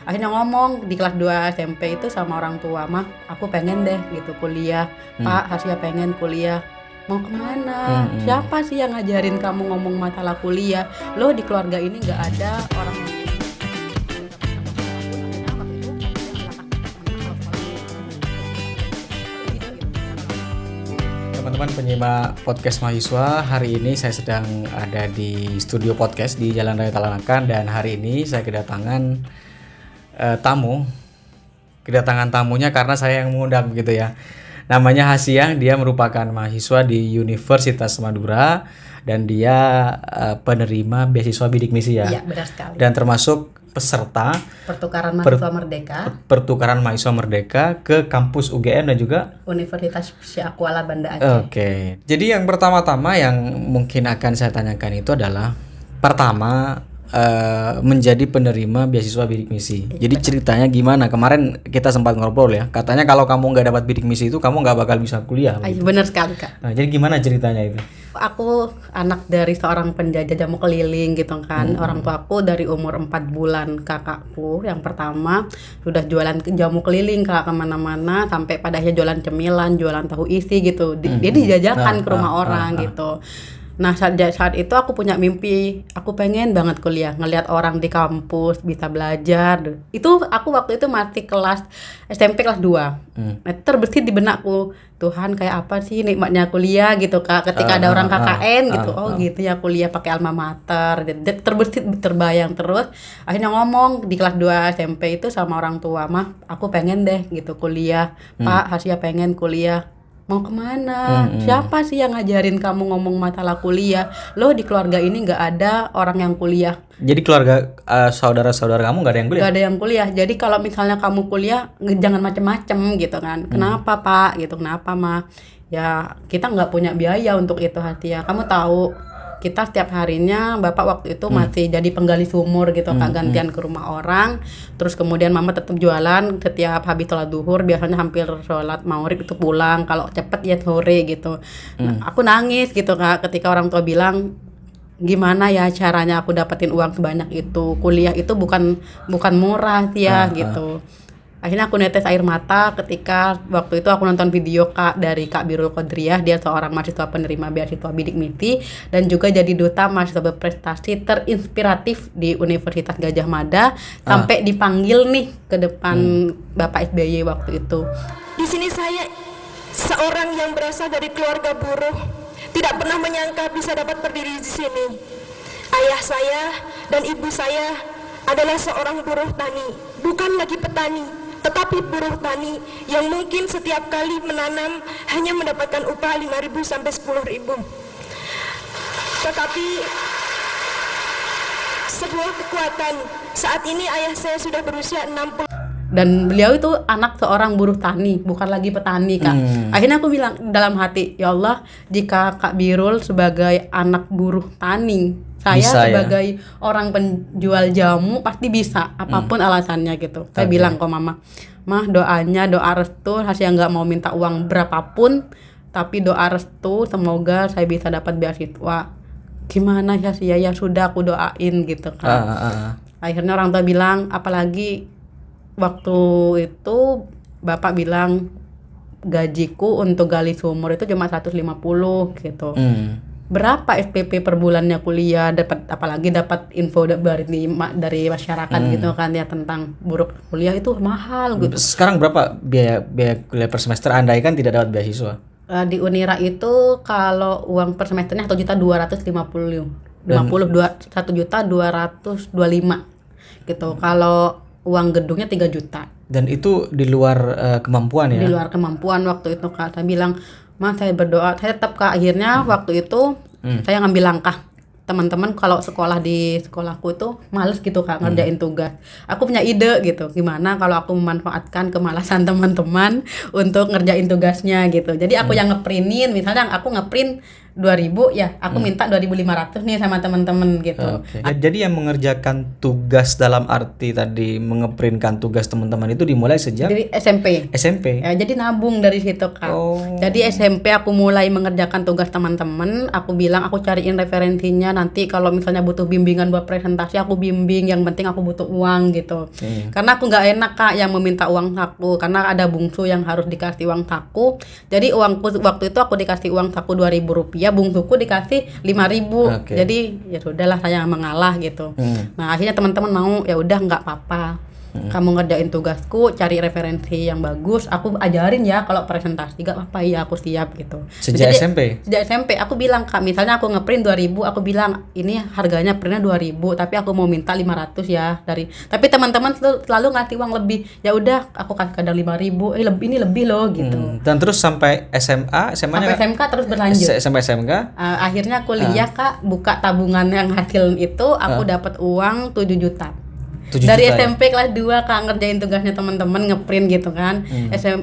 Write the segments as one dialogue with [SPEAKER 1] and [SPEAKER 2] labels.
[SPEAKER 1] Akhirnya ngomong di kelas 2 SMP itu sama orang tua, mah aku pengen deh gitu kuliah. Pak, Hasya pengen kuliah. Mau kemana? Siapa sih yang ngajarin kamu ngomong masalah kuliah? Loh, di keluarga ini nggak ada orang yang
[SPEAKER 2] Teman-teman penyimak podcast mahasiswa, hari ini saya sedang ada di studio podcast di Jalan Raya Talanakan, dan hari ini saya kedatangan kedatangan tamunya karena saya yang mengundang begitu ya. Namanya Hasya, dia merupakan mahasiswa di Universitas Madura dan dia penerima beasiswa bidik misi ya.
[SPEAKER 1] Iya, benar sekali.
[SPEAKER 2] Dan termasuk peserta
[SPEAKER 1] Pertukaran mahasiswa merdeka,
[SPEAKER 2] pertukaran mahasiswa merdeka ke kampus UGM dan juga
[SPEAKER 1] Universitas Syakuala Banda Aceh.
[SPEAKER 2] Oke. Jadi yang pertama-tama yang mungkin akan saya tanyakan itu adalah pertama menjadi penerima beasiswa bidik misi. Jadi ceritanya gimana? Kemarin kita sempat ngobrol ya. Katanya kalau kamu nggak dapat bidik misi itu kamu nggak bakal bisa kuliah.
[SPEAKER 1] Benar sekali, Kak.
[SPEAKER 2] Nah, jadi gimana ceritanya itu?
[SPEAKER 1] Aku anak dari seorang penjajah jamu keliling gitu kan. Orang tuaku dari umur 4 bulan, kakakku yang pertama sudah jualan jamu keliling Kak, kemana-mana, sampai pada akhirnya jualan cemilan, jualan tahu isi gitu. Dia dijajakan ke rumah orang gitu. Nah saat itu aku punya mimpi, aku pengen banget kuliah, ngelihat orang di kampus bisa belajar. Itu aku waktu itu masih kelas SMP kelas 2. Nah, terbesit di benakku, Tuhan kayak apa sih nikmatnya kuliah gitu Kak, ketika ada orang KKN gitu. Gitu ya kuliah pakai alma mater. Jadi terbesit terbayang terus. Akhirnya ngomong di kelas 2 SMP itu sama orang tua, mah aku pengen deh gitu kuliah. Pak, Hasya pengen kuliah. Mau kemana? Siapa sih yang ngajarin kamu ngomong masalah kuliah? Loh, di keluarga ini nggak ada orang yang kuliah.
[SPEAKER 2] Jadi keluarga saudara-saudara kamu nggak ada yang kuliah?
[SPEAKER 1] Nggak ada yang kuliah. Jadi kalau misalnya kamu kuliah, jangan macem-macem gitu kan. Kenapa Pak? Gitu. Kenapa Ma? Ya kita nggak punya biaya untuk itu Hasya. Kamu tahu kita setiap harinya bapak waktu itu masih jadi penggali sumur gitu Kak, gantian ke rumah orang. Terus kemudian mama tetap jualan setiap habis sholat duhur, biasanya hampir sholat maghrib itu pulang, kalau cepet ya sore gitu. Nah, aku nangis gitu Kak ketika orang tua bilang, gimana ya caranya aku dapetin uang sebanyak itu, kuliah itu bukan murah sih ya gitu. Akhirnya aku netes air mata ketika waktu itu aku nonton video dari Kak Birul Qodriyah. Dia seorang mahasiswa penerima beasiswa bidik misi dan juga jadi duta mahasiswa berprestasi terinspiratif di Universitas Gadjah Mada sampai dipanggil nih ke depan Bapak SBY waktu itu.
[SPEAKER 3] Di sini saya seorang yang berasal dari keluarga buruh, tidak pernah menyangka bisa dapat berdiri di sini. Ayah saya dan ibu saya adalah seorang buruh tani, bukan lagi petani, tetapi buruh tani yang mungkin setiap kali menanam hanya mendapatkan upah 5.000 sampai 10.000. Tetapi sebuah kekuatan. Saat ini ayah saya sudah berusia 60.
[SPEAKER 1] Dan beliau itu anak seorang buruh tani, bukan lagi petani Kak. Akhirnya aku bilang dalam hati, ya Allah, jika Kak Birul sebagai anak buruh tani, saya
[SPEAKER 2] bisa,
[SPEAKER 1] sebagai orang penjual jamu pasti bisa, apapun alasannya gitu. Saya bilang ke mah doanya, doa restu, Hasya nggak mau minta uang berapapun, tapi doa restu semoga saya bisa dapat beasiswa. Gimana ya sih ya sudah aku doain gitu kan. Akhirnya orang tua bilang, apalagi waktu itu bapak bilang gajiku untuk gali sumur itu cuma 150 gitu. Berapa SPP per bulannya kuliah, apalagi dapat info dari masyarakat gitu kan ya tentang buruk kuliah itu mahal gitu.
[SPEAKER 2] Sekarang berapa biaya kuliah per semester andai kan tidak dapat beasiswa?
[SPEAKER 1] Di Unira itu kalau uang per semesternya 1.225 gitu. Kalau uang gedungnya 3 juta.
[SPEAKER 2] Dan itu di luar kemampuan ya?
[SPEAKER 1] Di luar kemampuan waktu itu Kak. Saya bilang, Mas saya berdoa. Saya tetap Kak, akhirnya waktu itu saya ngambil langkah. Teman-teman kalau sekolah di sekolahku itu males gitu Kak ngerjain tugas. Aku punya ide gitu. Gimana kalau aku memanfaatkan kemalasan teman-teman untuk ngerjain tugasnya gitu. Jadi aku yang ngeprintin, misalnya aku ngeprint 2.000 ya, aku minta 2.500 nih sama teman-teman gitu.
[SPEAKER 2] Oke. Jadi yang mengerjakan tugas dalam arti tadi mengeprintkan tugas teman-teman itu dimulai sejak
[SPEAKER 1] Dari SMP.
[SPEAKER 2] SMP.
[SPEAKER 1] Ya, jadi nabung dari situ Kak. Jadi SMP aku mulai mengerjakan tugas teman-teman. Aku bilang aku cariin referensinya, nanti kalau misalnya butuh bimbingan buat presentasi aku bimbing. Yang penting aku butuh uang gitu. Karena aku nggak enak Kak yang meminta uang saku, karena ada bungsu yang harus dikasih uang saku. Jadi uangku waktu itu aku dikasih uang saku 2.000 rupiah, bungsuku dikasih 5.000. Jadi ya sudahlah saya mengalah gitu. Nah akhirnya teman-teman mau, ya udah nggak apa-apa. Kamu ngerjain tugasku, cari referensi yang bagus, aku ajarin ya kalau presentasi, gak apa-apa ya aku siap gitu.
[SPEAKER 2] Sejak SMP?
[SPEAKER 1] Sejak SMP aku bilang Kak, misalnya aku ngeprint 2.000, aku bilang ini harganya printnya 2.000, tapi aku mau minta 500 ya dari. Tapi teman-teman selalu ngasih uang lebih. Ya udah aku kasih kadang 5.000, ini lebih loh gitu.
[SPEAKER 2] Dan terus sampai SMA,
[SPEAKER 1] Sampai SMK terus berlanjut.
[SPEAKER 2] Sampai SMK?
[SPEAKER 1] Akhirnya kuliah Kak, buka tabungan yang hasil itu aku dapat uang 7 juta. Dari SMP kelas 2 Kak, ngerjain tugasnya teman-teman, ngeprint gitu kan.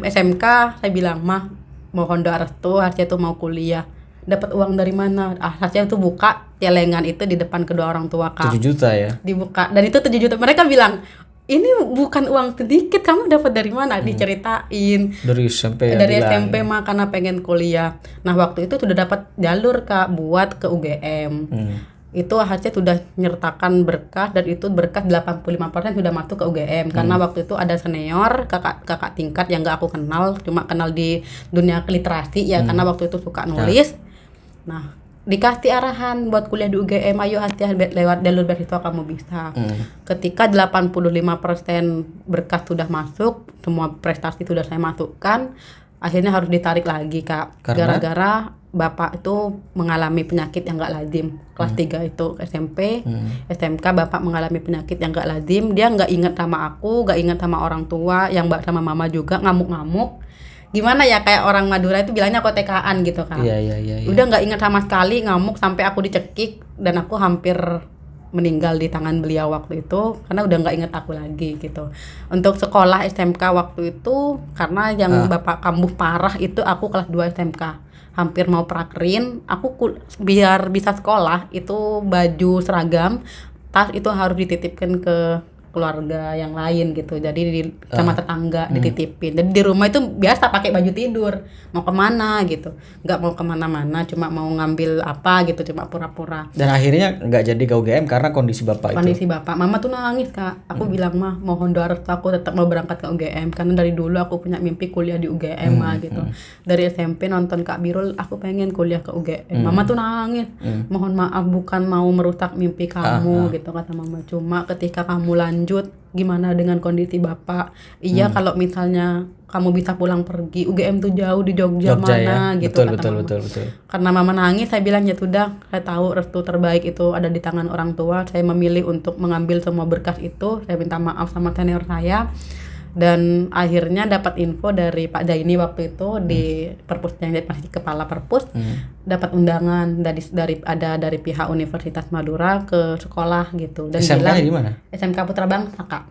[SPEAKER 1] SMK saya bilang, "Mah, mohon doa restu, Hasya tuh mau kuliah." Dapat uang dari mana? Hasya tuh buka celengan itu di depan kedua orang tua Kak.
[SPEAKER 2] 7 juta ya?
[SPEAKER 1] Dibuka, dan itu 7 juta. Mereka bilang, "Ini bukan uang sedikit, kamu dapat dari mana?" Diceritain.
[SPEAKER 2] Dari SMP.
[SPEAKER 1] Dari SMP mah karena pengen kuliah. Nah, waktu itu sudah dapat jalur Kak buat ke UGM. Itu hasilnya sudah nyertakan berkas, dan itu berkas 85% sudah masuk ke UGM. Karena waktu itu ada senior kakak tingkat yang gak aku kenal, cuma kenal di dunia literasi ya, karena waktu itu suka nulis. Nah, dikasih arahan buat kuliah di UGM, ayo Hasya lewat jalur beasiswa kamu bisa. Ketika 85% berkas sudah masuk, semua prestasi sudah saya masukkan, akhirnya harus ditarik lagi Kak, gara-gara bapak itu mengalami penyakit yang gak lazim. Kelas 3 itu SMP, SMK bapak mengalami penyakit yang gak lazim. Dia gak ingat sama aku, gak ingat sama orang tua, yang sama mama juga ngamuk-ngamuk. Gimana ya, kayak orang Madura itu bilangnya kotekaan gitu kan.
[SPEAKER 2] Iya.
[SPEAKER 1] Udah gak ingat sama sekali, ngamuk sampai aku dicekik, dan aku hampir meninggal di tangan beliau waktu itu karena udah nggak inget aku lagi gitu. Untuk sekolah SMK waktu itu, karena yang bapak kambuh parah itu, aku kelas 2 SMK hampir mau prakerin. Aku biar bisa sekolah itu baju seragam, tas itu harus dititipkan ke keluarga yang lain gitu, jadi sama tetangga dititipin. Jadi di rumah itu biasa pakai baju tidur, mau kemana gitu, nggak mau kemana-mana, cuma mau ngambil apa gitu, cuma pura-pura.
[SPEAKER 2] Dan akhirnya nggak jadi ke UGM karena kondisi bapak
[SPEAKER 1] Kondisi bapak, mama tuh nangis Kak. Aku bilang, "Mah, mohon doa restu aku tetap mau berangkat ke UGM, karena dari dulu aku punya mimpi kuliah di UGM mah gitu. Dari SMP nonton Kak Birul, aku pengen kuliah ke UGM." Mama tuh nangis, "Mohon maaf, bukan mau merusak mimpi kamu," gitu kata mama. "Cuma ketika kamu lanjut, gimana dengan kondisi bapak? Iya, kalau misalnya kamu bisa pulang pergi, UGM tuh jauh di Jogja mana ya? Gitu." Betul. Karena mama nangis, saya bilang, "Ya sudah, saya tahu restu terbaik itu ada di tangan orang tua. Saya memilih untuk mengambil semua berkas itu. Saya minta maaf sama senior saya." Dan akhirnya dapat info dari Pak Jaini waktu itu di perpus, yang masih kepala perpus, dapat undangan dari pihak Universitas Madura ke sekolah gitu. Dan
[SPEAKER 2] SMK di mana?
[SPEAKER 1] SMK Putra Bangsa Kak.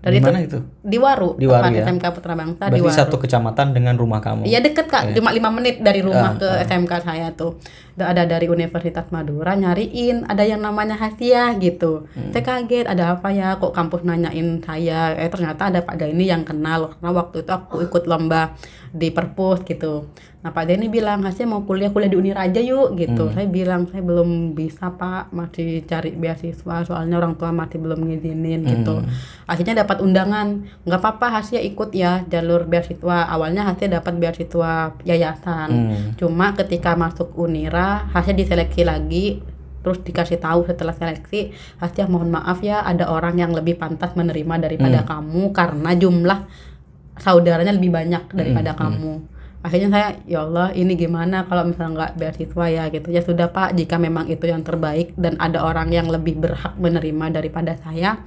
[SPEAKER 2] Dari mana itu?
[SPEAKER 1] Di Waru.
[SPEAKER 2] Di Waru ya?
[SPEAKER 1] SMK Putra Bangsa.
[SPEAKER 2] Berarti
[SPEAKER 1] di Waru.
[SPEAKER 2] satu kecamatan dengan rumah kamu?
[SPEAKER 1] Iya, deket Kak, cuma 5 menit dari rumah ke SMK saya tuh. Ada dari Universitas Madura nyariin, ada yang namanya Hasya gitu. Saya kaget, ada apa ya, kok kampus nanyain saya. Ternyata ada Pak Daini yang kenal, karena waktu itu aku ikut lomba di perpus gitu. Nah, Pak Daini bilang, "Hasya mau kuliah di Uniraja yuk," gitu. Saya bilang, "Saya belum bisa Pak, masih cari beasiswa, soalnya orang tua masih belum ngizinin," gitu. Akhirnya dapat undangan, "Nggak apa-apa Hasya ikut ya jalur beasiswa." Awalnya Hasya dapat beasiswa yayasan, cuma ketika masuk Unira, Hasya diseleksi lagi. Terus dikasih tahu setelah seleksi, "Hasya, mohon maaf ya, ada orang yang lebih pantas menerima daripada kamu, karena jumlah saudaranya lebih banyak daripada kamu." Akhirnya saya, ya Allah, ini gimana kalau misalnya nggak beasiswa ya gitu. "Ya sudah Pak, jika memang itu yang terbaik dan ada orang yang lebih berhak menerima daripada saya,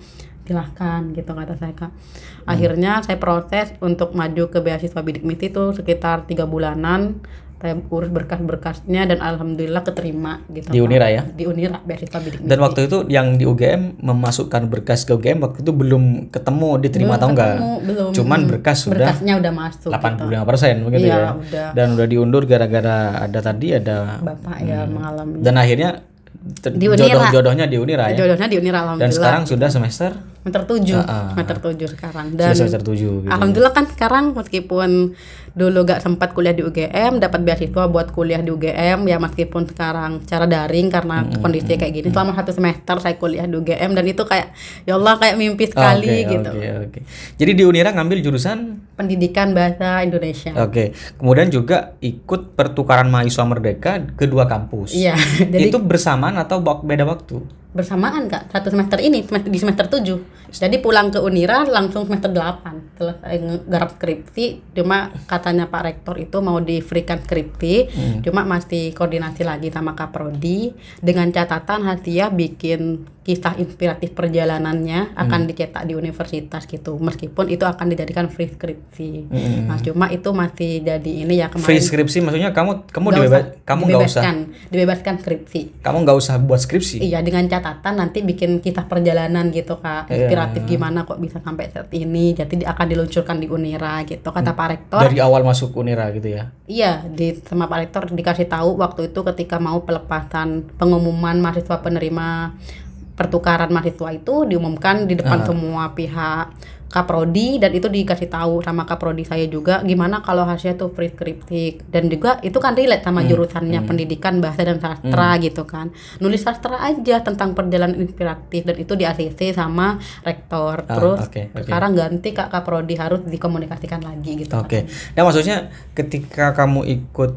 [SPEAKER 1] silahkan," gitu kata saya Kak. Akhirnya saya proses untuk maju ke beasiswa bidik misi itu sekitar 3 bulanan. saya urus berkas-berkasnya dan alhamdulillah keterima gitu.
[SPEAKER 2] Di
[SPEAKER 1] Kak.
[SPEAKER 2] Unira ya?
[SPEAKER 1] Di Unira beasiswa bidik misi.
[SPEAKER 2] Dan waktu itu yang di UGM memasukkan berkas ke UGM waktu itu belum ketemu diterima atau enggak?
[SPEAKER 1] Belum.
[SPEAKER 2] Cuman
[SPEAKER 1] Berkasnya udah masuk
[SPEAKER 2] 85% begitu
[SPEAKER 1] Iya,
[SPEAKER 2] ya.
[SPEAKER 1] udah.
[SPEAKER 2] Dan udah diundur gara-gara ada
[SPEAKER 1] Bapak ya mengalami.
[SPEAKER 2] dan akhirnya
[SPEAKER 1] Di Unira.
[SPEAKER 2] jodohnya di Unira ya.
[SPEAKER 1] Jodohnya di Unira alhamdulillah.
[SPEAKER 2] Dan sekarang sudah semester
[SPEAKER 1] semester 7. Semester 7 sekarang. Dan
[SPEAKER 2] sudah semester 7 gitu.
[SPEAKER 1] alhamdulillah kan sekarang meskipun dulu gak sempat kuliah di UGM, dapat beasiswa buat kuliah di UGM ya, meskipun sekarang secara daring karena kondisi kayak gini. Selama 1 semester saya kuliah di UGM dan itu kayak ya Allah kayak mimpi sekali gitu.
[SPEAKER 2] Oke. Jadi di Unira ngambil jurusan
[SPEAKER 1] Pendidikan Bahasa Indonesia.
[SPEAKER 2] Oke. Kemudian juga ikut pertukaran mahasiswa merdeka kedua kampus.
[SPEAKER 1] Iya, jadi
[SPEAKER 2] Itu bersamaan atau beda waktu?
[SPEAKER 1] bersamaan Kak, 1 semester ini di semester 7. Jadi pulang ke Unira langsung semester 8 selesai garap skripsi. Cuma katanya Pak Rektor itu mau di freekan skripsi, cuma masih koordinasi lagi sama Kaprodi dengan catatan Hasia bikin kisah inspiratif perjalanannya akan dicetak di universitas gitu. Meskipun itu akan dijadikan free skripsi. Nah, cuma itu masih jadi ini ya kemarin.
[SPEAKER 2] Free skripsi maksudnya kamu
[SPEAKER 1] dibebaskan skripsi.
[SPEAKER 2] Kamu nggak usah buat skripsi.
[SPEAKER 1] Iya, dengan catatan nanti bikin kisah perjalanan gitu Kak, inspiratif gimana kok bisa sampai saat ini. Jadi akan diluncurkan di Unira gitu kata Pak Rektor.
[SPEAKER 2] Dari awal masuk Unira gitu ya.
[SPEAKER 1] Iya, sama Pak Rektor dikasih tahu waktu itu ketika mau pelepasan pengumuman mahasiswa penerima pertukaran mahasiswa itu diumumkan di depan semua pihak Kaprodi, dan itu dikasih tahu sama Kaprodi saya juga gimana kalau hasilnya tuh free skripsi, dan juga itu kan relate sama jurusannya pendidikan bahasa dan sastra gitu kan, nulis sastra aja tentang perjalanan inspiratif, dan itu di ACC sama rektor. Terus sekarang ganti Kak Kaprodi harus dikomunikasikan lagi gitu.
[SPEAKER 2] Oke. Nah maksudnya ketika kamu ikut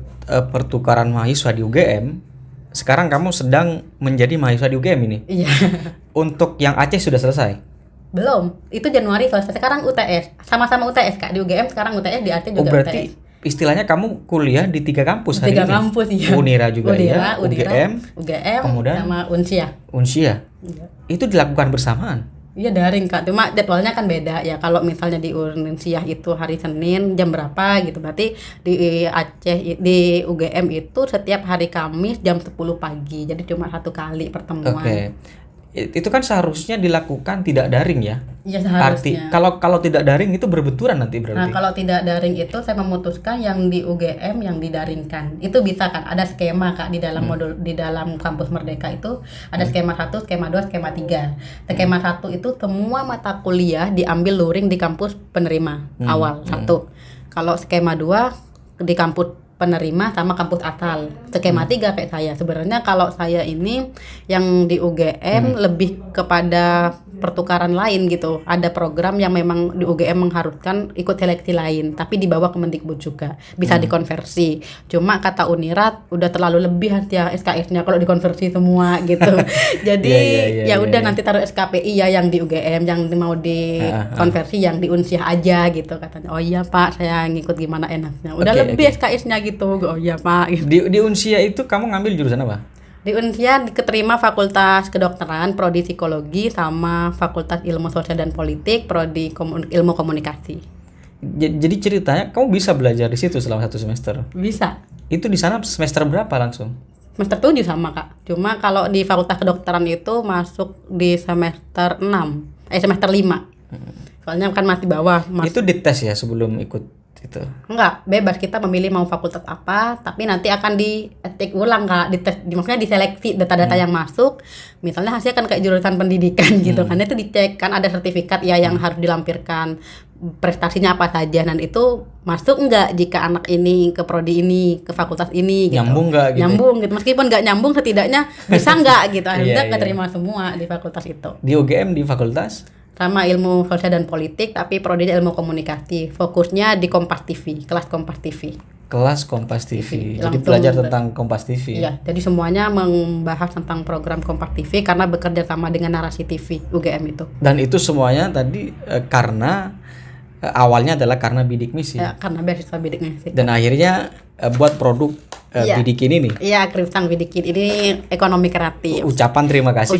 [SPEAKER 2] pertukaran mahasiswa di UGM, sekarang kamu sedang menjadi mahasiswa di UGM ini.
[SPEAKER 1] Iya.
[SPEAKER 2] Untuk yang Aceh sudah selesai?
[SPEAKER 1] Belum, itu Januari selesai. Sekarang UTS, sama-sama UTS Kak, di UGM sekarang UTS, di Aceh juga
[SPEAKER 2] berarti
[SPEAKER 1] UTS.
[SPEAKER 2] Istilahnya kamu kuliah di 3 kampus hari ini?
[SPEAKER 1] 3 kampus iya.
[SPEAKER 2] Unira juga
[SPEAKER 1] Unira,
[SPEAKER 2] ya, UGM,
[SPEAKER 1] kemudian sama Unsia.
[SPEAKER 2] Unsia.
[SPEAKER 1] Iya.
[SPEAKER 2] Itu dilakukan bersamaan?
[SPEAKER 1] Iya daring Kak, cuma jadwalnya kan beda ya. Kalau misalnya di Unsia itu hari Senin jam berapa gitu, berarti di Aceh di UGM itu setiap hari Kamis jam 10 pagi. Jadi cuma 1 kali pertemuan.
[SPEAKER 2] Oke. Itu kan seharusnya dilakukan tidak daring ya?
[SPEAKER 1] Iya seharusnya.
[SPEAKER 2] Kalau tidak daring itu berbenturan nanti berarti?
[SPEAKER 1] Nah kalau tidak daring itu saya memutuskan yang di UGM yang didaringkan. Itu bisa kan, ada skema Kak di dalam modul, di dalam kampus Merdeka itu ada skema 1, skema 2, skema 3. Skema 1 itu semua mata kuliah diambil luring di kampus penerima awal 1. Kalau skema 2 di kampus penerima sama kampus asal. Skema 3 kayak saya. Sebenarnya kalau saya ini yang di UGM lebih kepada pertukaran lain gitu. Ada program yang memang di UGM mengharuskan ikut seleksi lain, tapi dibawa ke Mendikbud juga. Bisa dikonversi. Cuma kata Unira udah terlalu lebih ya SKS-nya kalau dikonversi semua gitu. Jadi ya udah nanti taruh SKPI ya yang di UGM, yang mau dikonversi yang di Unsiah aja gitu katanya. Oh iya Pak, saya ngikut gimana enaknya. Udah lebih SKS-nya gitu. Oh iya Pak.
[SPEAKER 2] Gitu. Di Unsia itu kamu ngambil jurusan apa?
[SPEAKER 1] Di Unsia diterima Fakultas Kedokteran, Prodi Psikologi, sama Fakultas Ilmu Sosial dan Politik, Prodi Ilmu Komunikasi.
[SPEAKER 2] Jadi ceritanya kamu bisa belajar di situ selama 1 semester?
[SPEAKER 1] Bisa.
[SPEAKER 2] Itu di sana semester berapa langsung?
[SPEAKER 1] Semester 7 sama Kak. Cuma kalau di Fakultas Kedokteran itu masuk di semester 5. Semester 5. Soalnya kan masih bawah.
[SPEAKER 2] Itu dites ya sebelum ikut itu?
[SPEAKER 1] Enggak, bebas kita memilih mau fakultas apa, tapi nanti akan di-etik ulang Kak, maksudnya diseleksi data-data yang masuk. Misalnya hasilnya kan kayak jurusan pendidikan gitu kan, itu dicek kan ada sertifikat ya yang harus dilampirkan prestasinya apa saja, dan itu masuk enggak jika anak ini ke prodi ini, ke fakultas ini gitu.
[SPEAKER 2] Nyambung enggak gitu?
[SPEAKER 1] Nyambung gitu, meskipun enggak nyambung setidaknya bisa enggak gitu, akhirnya keterima semua di fakultas itu.
[SPEAKER 2] Di UGM di fakultas?
[SPEAKER 1] Sama Ilmu Sosial dan Politik, tapi prodinya Ilmu Komunikasi. Fokusnya di Kompas TV, kelas Kompas TV.
[SPEAKER 2] Kelas Kompas TV. Jadi
[SPEAKER 1] Langsung
[SPEAKER 2] belajar tentang Kompas TV.
[SPEAKER 1] Iya, jadi semuanya membahas tentang program Kompas TV karena bekerja sama dengan Narasi TV UGM itu.
[SPEAKER 2] Dan itu semuanya tadi karena awalnya adalah karena bidik misi.
[SPEAKER 1] Ya, karena beasiswa bidik misi.
[SPEAKER 2] Dan akhirnya buat produk
[SPEAKER 1] Iya.
[SPEAKER 2] Bidikin ini.
[SPEAKER 1] Iya, Kripsang Bidikin ini ekonomi kreatif.
[SPEAKER 2] Ucapan terima kasih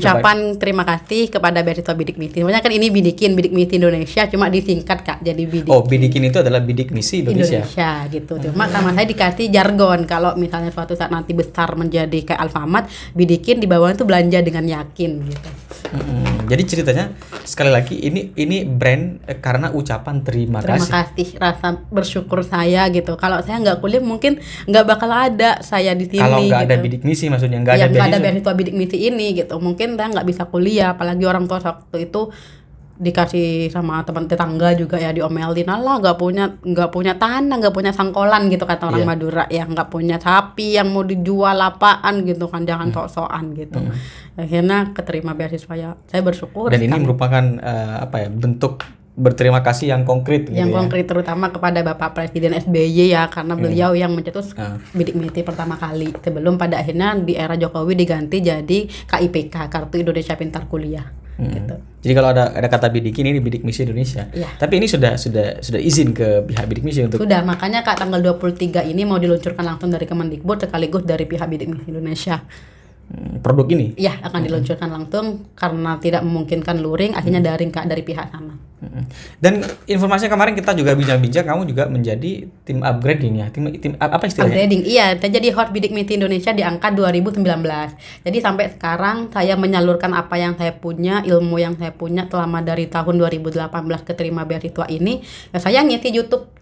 [SPEAKER 1] Terima kasih kepada beasiswa Bidik Misi. Sebenarnya kan ini Bidik Misi Indonesia, cuma disingkat Kak jadi Bidik.
[SPEAKER 2] Oh, Bidikin itu adalah Bidik Misi Indonesia.
[SPEAKER 1] Gitu. Cuma sama saya dikasih jargon kalau misalnya suatu saat nanti besar menjadi kayak Alfamart, Bidikin di bawah itu belanja dengan yakin gitu.
[SPEAKER 2] Jadi ceritanya sekali lagi ini brand karena ucapan terima kasih.
[SPEAKER 1] Terima kasih, rasa bersyukur saya gitu. Kalau saya nggak kuliah mungkin nggak bakal ada saya di sini.
[SPEAKER 2] Kalau nggak
[SPEAKER 1] gitu.
[SPEAKER 2] ada Bidik Misi maksudnya nggak
[SPEAKER 1] ada beasiswa Bidik Misi ini gitu. Mungkin saya nggak bisa kuliah, apalagi orang tua waktu itu dikasih sama teman tetangga juga ya diomelin, lah nggak punya tanah, nggak punya sangkolan gitu kata orang Madura ya, nggak punya sapi yang mau dijual apaan gitu kan, jangan sok-sokan gitu. Akhirnya keterima beasiswa ya, saya bersyukur.
[SPEAKER 2] Dan ini merupakan bentuk berterima kasih yang konkret gitu,
[SPEAKER 1] konkret terutama kepada Bapak Presiden SBY ya, karena beliau yang mencetus Bidik Misi pertama kali sebelum pada akhirnya di era Jokowi diganti jadi KIPK, Kartu Indonesia Pintar Kuliah. Gitu.
[SPEAKER 2] Jadi kalau ada kata Bidikin ini Bidik Misi Indonesia.
[SPEAKER 1] Ya.
[SPEAKER 2] Tapi ini sudah izin ke pihak Bidik Misi untuk.
[SPEAKER 1] Sudah, makanya Kak tanggal 23 ini mau diluncurkan langsung dari Kemendikbud sekaligus dari pihak Bidik Misi Indonesia.
[SPEAKER 2] Produk ini?
[SPEAKER 1] Iya, akan diluncurkan langsung karena tidak memungkinkan luring, akhirnya daring Kak dari pihak sana.
[SPEAKER 2] Dan informasinya kemarin kita juga bincang-bincang, kamu juga menjadi tim upgrading ya, tim apa istilahnya?
[SPEAKER 1] Upgrading, iya. Saya jadi host Bidik Misi Indonesia di angka 2019. Jadi sampai sekarang saya menyalurkan apa yang saya punya, ilmu yang saya punya selama dari tahun 2018 keterima beasiswa ini. Ya, saya ngisi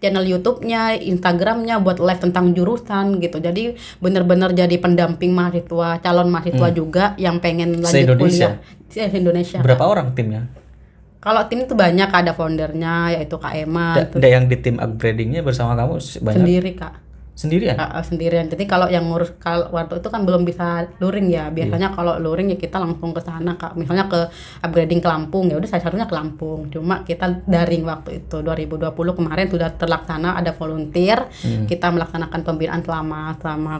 [SPEAKER 1] channel YouTube-nya, Instagram-nya buat live tentang jurusan gitu. Jadi benar-benar jadi pendamping mahasiswa, calon mahasiswa juga yang pengen lanjut kuliah. Se-Indonesia.
[SPEAKER 2] Berapa orang timnya?
[SPEAKER 1] Kalau tim itu banyak, ada foundernya yaitu Kak Emma.
[SPEAKER 2] Ada yang di tim upgradingnya bersama kamu banyak?
[SPEAKER 1] Sendiri Kak.
[SPEAKER 2] Sendirian?
[SPEAKER 1] Sendirian. Jadi kalau yang ngurus waktu itu kan belum bisa luring ya. Biasanya kalau luring ya kita langsung ke sana Kak. Misalnya ke upgrading ke Lampung, ya udah saya satunya ke Lampung. Cuma kita daring waktu itu 2020 kemarin sudah terlaksana, ada volunteer. Kita melaksanakan pembinaan selama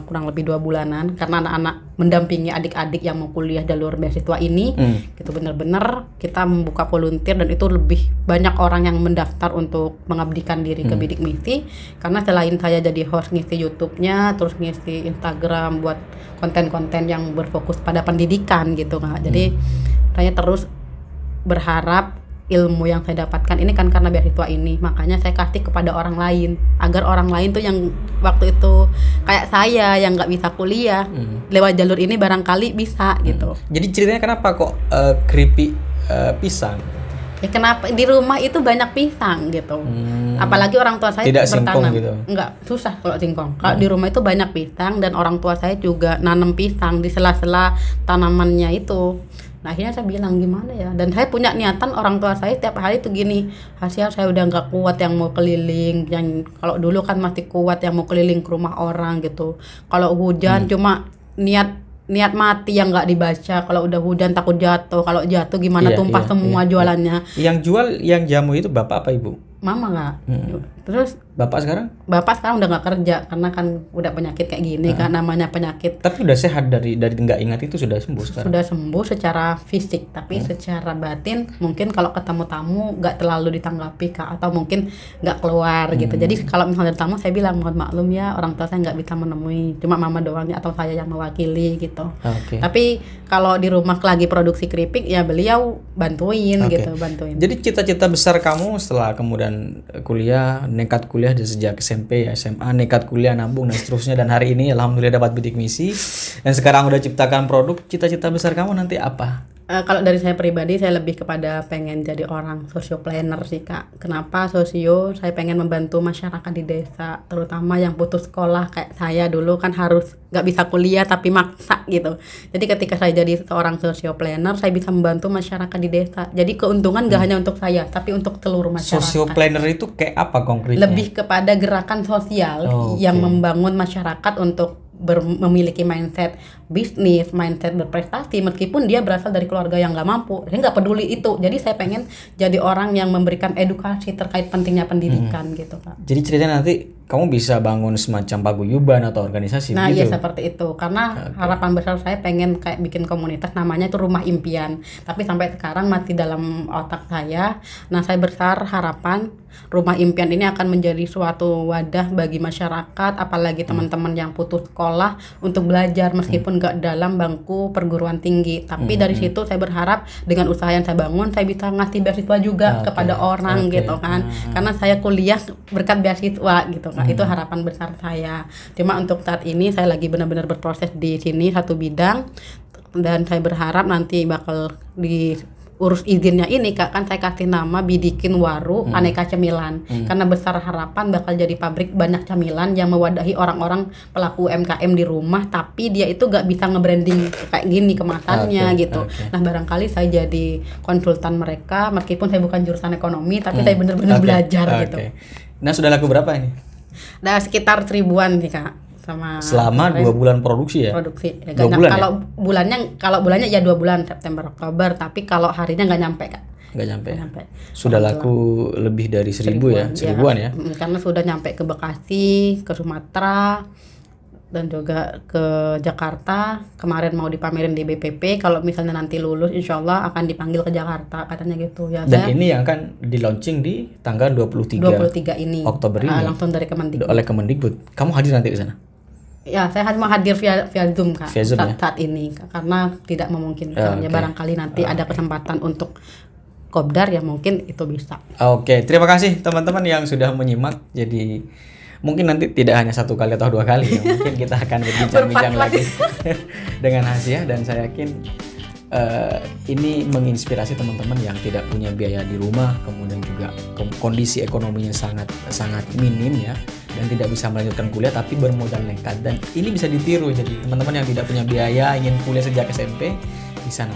[SPEAKER 1] kurang lebih 2 bulanan karena anak-anak mendampingi adik-adik yang mau kuliah jalur beasiswa ini. Gitu benar-benar kita membuka volunteer dan itu lebih banyak orang yang mendaftar untuk mengabdikan diri ke Bidik Misi. Karena selain saya jadi host ngisi YouTube-nya, terus ngisi Instagram buat konten-konten yang berfokus pada pendidikan gitu Kak. Jadi saya terus berharap ilmu yang saya dapatkan ini kan karena beasiswa ini, makanya saya kasih kepada orang lain agar orang lain tuh yang waktu itu kayak saya yang nggak bisa kuliah lewat jalur ini barangkali bisa gitu.
[SPEAKER 2] Jadi ceritanya kenapa kok keripik pisang?
[SPEAKER 1] Ya kenapa di rumah itu banyak pisang gitu. Apalagi orang tua saya
[SPEAKER 2] tidak
[SPEAKER 1] bertanam.
[SPEAKER 2] Gitu.
[SPEAKER 1] Enggak, susah kalau singkong. Kalau di rumah itu banyak pisang dan orang tua saya juga nanam pisang di sela-sela tanamannya itu. Nah akhirnya saya bilang gimana ya. Dan saya punya niatan orang tua saya tiap hari itu gini. Hasil saya udah nggak kuat yang mau keliling. Yang kalau dulu kan masih kuat yang mau keliling ke rumah orang gitu. Kalau hujan cuma niat mati yang nggak dibaca. Kalau udah hujan takut jatuh, kalau jatuh gimana tumpah semua jualannya.
[SPEAKER 2] Yang jual yang jamu itu bapak apa ibu?
[SPEAKER 1] Mama Kak. Terus
[SPEAKER 2] bapak sekarang
[SPEAKER 1] udah nggak kerja karena kan udah penyakit kayak gini kan, namanya penyakit.
[SPEAKER 2] Tapi udah sehat dari nggak ingat itu sudah sembuh sekarang.
[SPEAKER 1] Sudah sembuh secara fisik, tapi secara batin mungkin kalau ketemu tamu nggak terlalu ditanggapi Kak, atau mungkin nggak keluar gitu. Jadi kalau misalnya ada tamu saya bilang mohon maklum ya orang tua saya nggak bisa menemui, cuma mama doang atau saya yang mewakili gitu. Tapi kalau di rumah lagi produksi keripik ya beliau bantuin gitu, bantuin.
[SPEAKER 2] Jadi cita-cita besar kamu setelah kemudian kuliah, nekat kuliah dari sejak SMP, SMA, nekat kuliah, nabung dan seterusnya, dan hari ini alhamdulillah dapat Bidik Misi dan sekarang udah ciptakan produk, cita-cita besar kamu nanti apa?
[SPEAKER 1] Kalau dari saya pribadi saya lebih kepada pengen jadi orang sosio planner sih Kak. Kenapa sosio? Saya pengen membantu masyarakat di desa, terutama yang putus sekolah kayak saya dulu kan harus nggak bisa kuliah tapi maksa gitu. Jadi ketika saya jadi seorang sosio planner, saya bisa membantu masyarakat di desa. Jadi keuntungan nggak hanya untuk saya, tapi untuk seluruh masyarakat.
[SPEAKER 2] Sosio planner itu kayak apa konkretnya?
[SPEAKER 1] Lebih kepada gerakan sosial yang membangun masyarakat untuk memiliki mindset bisnis, mindset berprestasi meskipun dia berasal dari keluarga yang nggak mampu. Saya nggak peduli itu. Jadi saya pengen jadi orang yang memberikan edukasi terkait pentingnya pendidikan gitu Pak.
[SPEAKER 2] Jadi ceritanya nanti kamu bisa bangun semacam paguyuban atau organisasi
[SPEAKER 1] Nah
[SPEAKER 2] gitu.
[SPEAKER 1] iya seperti itu. Karena harapan besar saya pengen kayak bikin komunitas namanya itu Rumah Impian. Tapi sampai sekarang masih dalam otak saya. Nah saya besar harapan Rumah Impian ini akan menjadi suatu wadah bagi masyarakat, apalagi teman-teman yang putus sekolah untuk belajar meskipun nggak dalam bangku perguruan tinggi. Tapi dari situ saya berharap dengan usaha yang saya bangun, saya bisa ngasih beasiswa juga kepada orang gitu kan. Karena saya kuliah berkat beasiswa gitu kan. Itu harapan besar saya. Cuma untuk saat ini saya lagi benar-benar berproses di sini satu bidang, dan saya berharap nanti bakal diurus izinnya ini Kak, kan saya kasih nama Bidikin Waru Aneka Cemilan. Karena besar harapan bakal jadi pabrik banyak camilan yang mewadahi orang-orang pelaku UMKM di rumah, tapi dia itu gak bisa nge-branding kayak gini kemasannya gitu. Nah barangkali saya jadi konsultan mereka meskipun saya bukan jurusan ekonomi, tapi saya benar-benar belajar gitu.
[SPEAKER 2] Nah sudah laku berapa ini?
[SPEAKER 1] Nah sekitar 1000-an nih Kak.
[SPEAKER 2] Selama 2 bulan produksi ya?
[SPEAKER 1] Produksi. Ya,
[SPEAKER 2] 2 bulan
[SPEAKER 1] kalau bulannya ya 2 bulan, September Oktober, tapi kalau harinya nggak nyampe Kak.
[SPEAKER 2] Nggak nyampe. Sudah laku lebih dari 1000 ya? 1000-an ya?
[SPEAKER 1] Karena sudah nyampe ke Bekasi, ke Sumatera, dan juga ke Jakarta. Kemarin mau dipamerin di BPP, kalau misalnya nanti lulus insya Allah akan dipanggil ke Jakarta katanya gitu ya.
[SPEAKER 2] Dan ini yang akan di launching di tanggal 23
[SPEAKER 1] ini
[SPEAKER 2] Oktober ini
[SPEAKER 1] langsung dari Kemendikbud.
[SPEAKER 2] oleh Kemendikbud. Kamu hadir nanti ke sana?
[SPEAKER 1] Ya, saya mau hadir via Zoom Kak.
[SPEAKER 2] Via Zoom,
[SPEAKER 1] saat ini karena tidak memungkinkan. Ya barangkali nanti ada kesempatan untuk kopdar ya mungkin itu bisa.
[SPEAKER 2] Oke, terima kasih teman-teman yang sudah menyimak. Jadi mungkin nanti tidak hanya 1 kali atau 2 kali ya. Mungkin kita akan berbincang-bincang lagi dengan Hasya, dan saya yakin ini menginspirasi teman-teman yang tidak punya biaya di rumah, kemudian juga kondisi ekonominya sangat minim ya, dan tidak bisa melanjutkan kuliah tapi bermodal nekat, dan ini bisa ditiru. Jadi teman-teman yang tidak punya biaya ingin kuliah sejak SMP bisa